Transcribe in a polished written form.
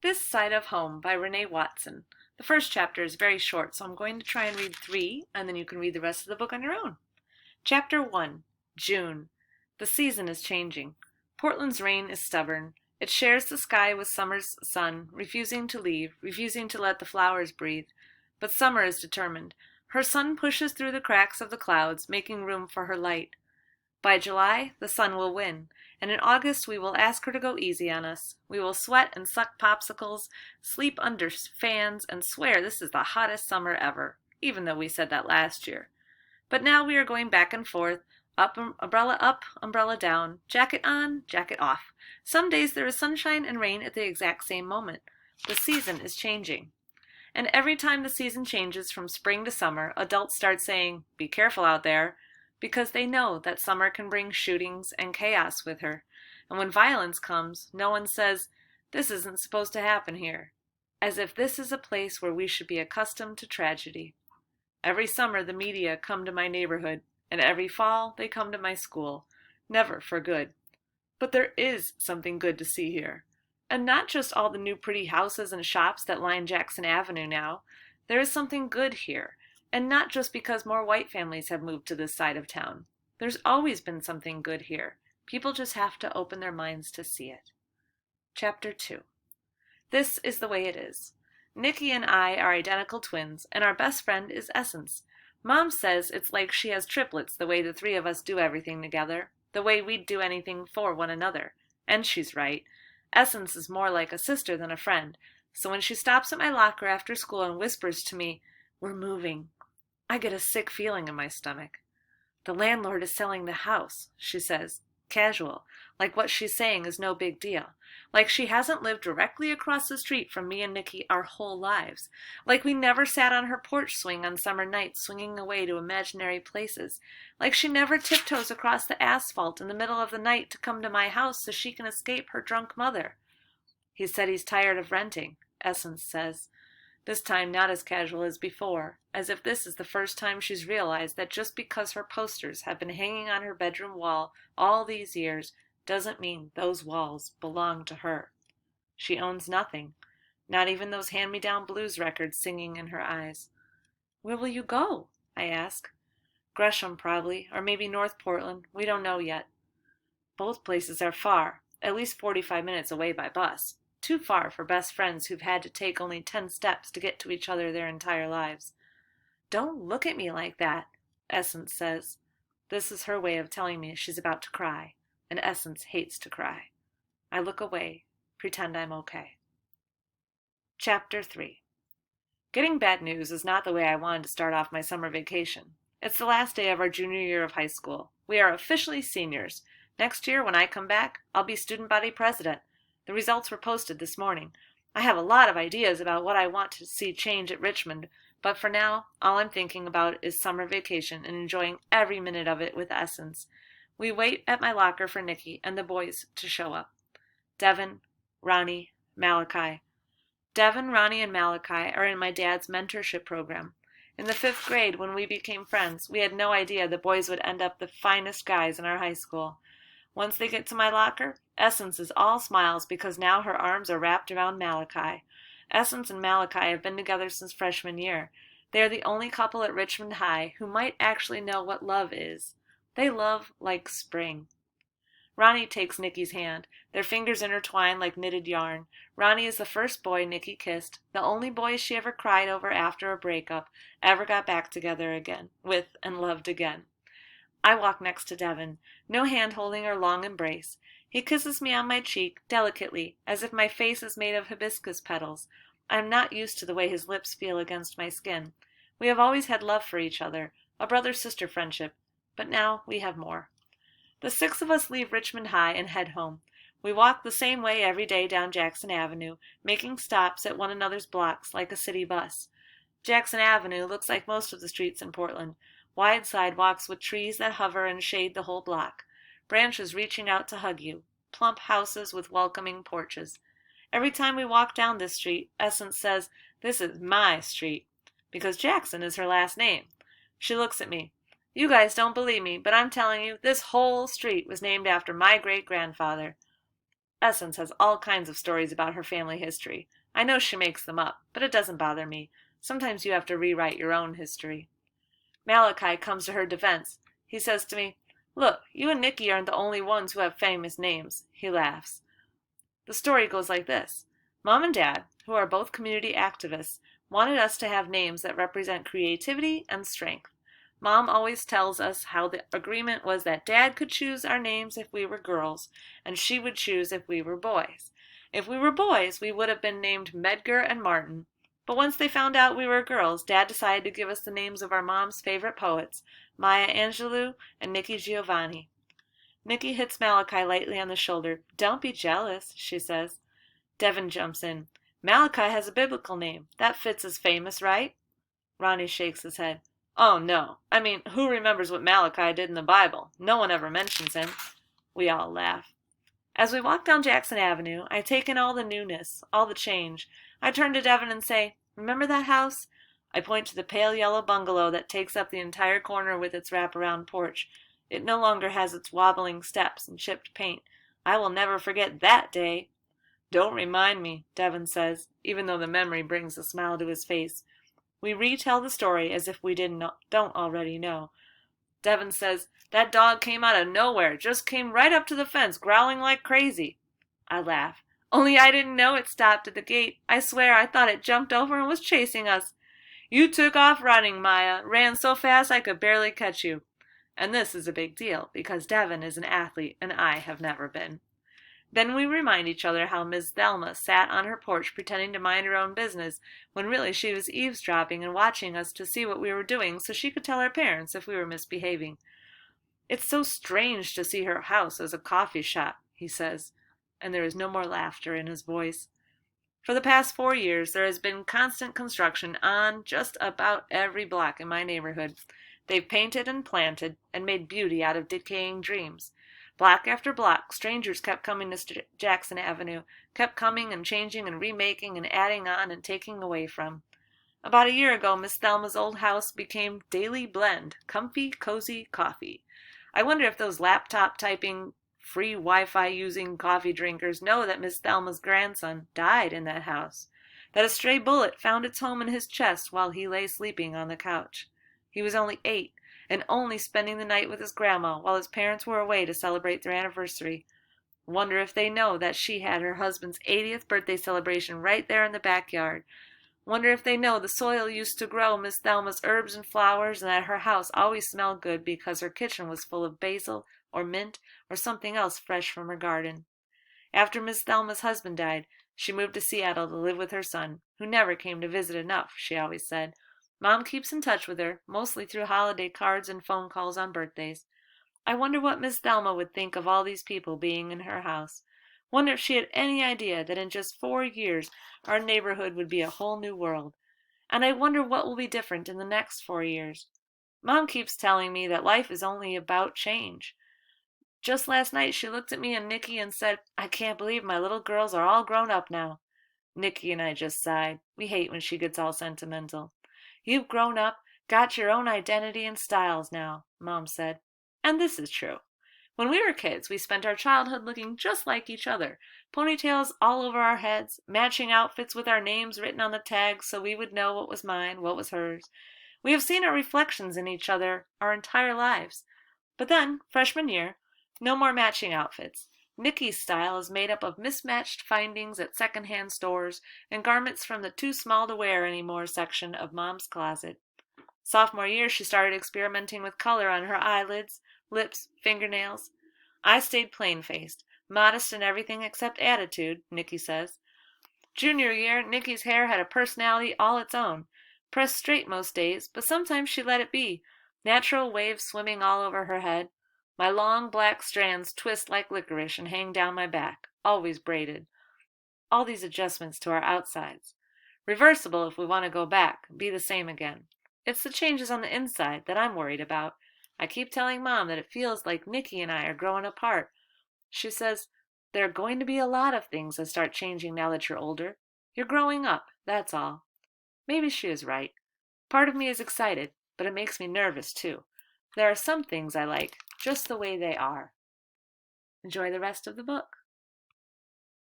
This Side of Home by Renee Watson. The first chapter is very short, so I'm going to try and read 3, and then you can read the rest of the book on your own. Chapter 1, June. The season is changing. Portland's rain is stubborn. It shares the sky with summer's sun, refusing to leave, refusing to let the flowers breathe. But summer is determined. Her sun pushes through the cracks of the clouds, making room for her light. By July, the sun will win, and in August we will ask her to go easy on us. We will sweat and suck popsicles, sleep under fans, and swear this is the hottest summer ever, even though we said that last year. But now we are going back and forth, up, umbrella down, jacket on, jacket off. Some days there is sunshine and rain at the exact same moment. The season is changing. And every time the season changes from spring to summer, adults start saying, "Be careful out there," because they know that summer can bring shootings and chaos with her. And when violence comes, no one says, "This isn't supposed to happen here," as if this is a place where we should be accustomed to tragedy. Every summer the media come to my neighborhood, and every fall they come to my school, never for good. But there is something good to see here. And not just all the new pretty houses and shops that line Jackson Avenue now. There is something good here. And not just because more white families have moved to this side of town. There's always been something good here. People just have to open their minds to see it. Chapter 2. This is the way it is. Nikki and I are identical twins, and our best friend is Essence. Mom says it's like she has triplets the way the three of us do everything together, the way we'd do anything for one another. And she's right. Essence is more like a sister than a friend, so when she stops at my locker after school and whispers to me, "We're moving," I get a sick feeling in my stomach. "The landlord is selling the house," she says, casual, like what she's saying is no big deal, like she hasn't lived directly across the street from me and Nikki our whole lives, like we never sat on her porch swing on summer nights swinging away to imaginary places, like she never tiptoes across the asphalt in the middle of the night to come to my house so she can escape her drunk mother. "He said he's tired of renting," Essence says. This time not as casual as before, as if this is the first time she's realized that just because her posters have been hanging on her bedroom wall all these years doesn't mean those walls belong to her. She owns nothing, not even those hand-me-down blues records singing in her eyes. "Where will you go?" I ask. "Gresham, probably, or maybe North Portland. We don't know yet." Both places are far, at least 45 minutes away by bus. Too far for best friends who've had to take only 10 steps to get to each other their entire lives. "Don't look at me like that," Essence says. This is her way of telling me she's about to cry, and Essence hates to cry. I look away, pretend I'm okay. Chapter 3. Getting bad news is not the way I wanted to start off my summer vacation. It's the last day of our junior year of high school. We are officially seniors. Next year, when I come back, I'll be student body president. The results were posted this morning. I have a lot of ideas about what I want to see change at Richmond, but for now, all I'm thinking about is summer vacation and enjoying every minute of it with Essence. We wait at my locker for Nikki and the boys to show up. Devin, Ronnie, Malachi. Devin, Ronnie, and Malachi are in my dad's mentorship program. In the 5th grade, when we became friends, we had no idea the boys would end up the finest guys in our high school. Once they get to my locker, Essence is all smiles because now her arms are wrapped around Malachi. Essence and Malachi have been together since freshman year. They are the only couple at Richmond High who might actually know what love is. They love like spring. Ronnie takes Nikki's hand. Their fingers intertwine like knitted yarn. Ronnie is the first boy Nikki kissed, the only boy she ever cried over after a breakup, ever got back together again, with and loved again. I walk next to Devin, no hand-holding or long embrace. He kisses me on my cheek, delicately, as if my face is made of hibiscus petals. I am not used to the way his lips feel against my skin. We have always had love for each other, a brother-sister friendship, but now we have more. The 6 of us leave Richmond High and head home. We walk the same way every day down Jackson Avenue, making stops at one another's blocks like a city bus. Jackson Avenue looks like most of the streets in Portland. Wide sidewalks with trees that hover and shade the whole block. Branches reaching out to hug you. Plump houses with welcoming porches. Every time we walk down this street, Essence says, "This is my street," because Jackson is her last name. She looks at me. "You guys don't believe me, but I'm telling you, this whole street was named after my great-grandfather." Essence has all kinds of stories about her family history. I know she makes them up, but it doesn't bother me. Sometimes you have to rewrite your own history. Malachi comes to her defense. He says to me, "Look, you and Nicky aren't the only ones who have famous names." He laughs. The story goes like this. Mom and Dad, who are both community activists, wanted us to have names that represent creativity and strength. Mom always tells us how the agreement was that Dad could choose our names if we were girls, and she would choose if we were boys. If we were boys, we would have been named Medgar and Martin. But once they found out we were girls, Dad decided to give us the names of our mom's favorite poets, Maya Angelou and Nikki Giovanni. Nikki hits Malachi lightly on the shoulder. "Don't be jealous," she says. Devin jumps in. "Malachi has a biblical name. That fits as famous, right?" Ronnie shakes his head. "Oh, no. I mean, who remembers what Malachi did in the Bible? No one ever mentions him." We all laugh. As we walk down Jackson Avenue, I take in all the newness, all the change. I turn to Devin and say, "Remember that house?" I point to the pale yellow bungalow that takes up the entire corner with its wraparound porch. It no longer has its wobbling steps and chipped paint. I will never forget that day. "Don't remind me," Devin says, even though the memory brings a smile to his face. We retell the story as if we don't already know. Devin says, "That dog came out of nowhere, just came right up to the fence, growling like crazy." I laugh. "Only I didn't know it stopped at the gate. I swear I thought it jumped over and was chasing us." "You took off running, Maya. Ran so fast I could barely catch you." And this is a big deal, because Devin is an athlete and I have never been. Then we remind each other how Miss Thelma sat on her porch pretending to mind her own business, when really she was eavesdropping and watching us to see what we were doing so she could tell our parents if we were misbehaving. "It's so strange to see her house as a coffee shop," he says, and there is no more laughter in his voice. For the past 4 years, there has been constant construction on just about every block in my neighborhood. They've painted and planted and made beauty out of decaying dreams. Block after block, strangers kept coming to Jackson Avenue, kept coming and changing and remaking and adding on and taking away from. About a year ago, Miss Thelma's old house became Daily Blend, comfy, cozy coffee. I wonder if those laptop typing, free Wi-Fi using coffee drinkers know that Miss Thelma's grandson died in that house, that a stray bullet found its home in his chest while he lay sleeping on the couch. He was only 8, and only spending the night with his grandma while his parents were away to celebrate their anniversary. Wonder if they know that she had her husband's 80th birthday celebration right there in the backyard. Wonder if they know the soil used to grow Miss Thelma's herbs and flowers, and that her house always smelled good because her kitchen was full of basil or mint or something else fresh from her garden. After Miss Thelma's husband died, she moved to Seattle to live with her son, who never came to visit enough, she always said. Mom keeps in touch with her, mostly through holiday cards and phone calls on birthdays. I wonder what Miss Thelma would think of all these people being in her house. Wonder if she had any idea that in just 4 years our neighborhood would be a whole new world. And I wonder what will be different in the next 4 years. Mom keeps telling me that life is only about change. Just last night she looked at me and Nicky and said, "I can't believe my little girls are all grown up now." Nicky and I just sighed. We hate when she gets all sentimental. "You've grown up, got your own identity and styles now," Mom said. And this is true. When we were kids, we spent our childhood looking just like each other, ponytails all over our heads, matching outfits with our names written on the tags so we would know what was mine, what was hers. We have seen our reflections in each other our entire lives. But then, freshman year, no more matching outfits. Nicky's style is made up of mismatched findings at secondhand stores and garments from the too small to wear anymore section of Mom's closet. Sophomore year, she started experimenting with color on her eyelids, lips, fingernails. I stayed plain-faced, modest in everything except attitude, Nicky says. Junior year, Nicky's hair had a personality all its own. Pressed straight most days, but sometimes she let it be. Natural waves swimming all over her head. My long black strands twist like licorice and hang down my back, always braided. All these adjustments to our outsides. Reversible if we want to go back, be the same again. It's the changes on the inside that I'm worried about. I keep telling Mom that it feels like Nicky and I are growing apart. She says, "There are going to be a lot of things that start changing now that you're older. You're growing up, that's all." Maybe she is right. Part of me is excited, but it makes me nervous too. There are some things I like just the way they are. Enjoy the rest of the book.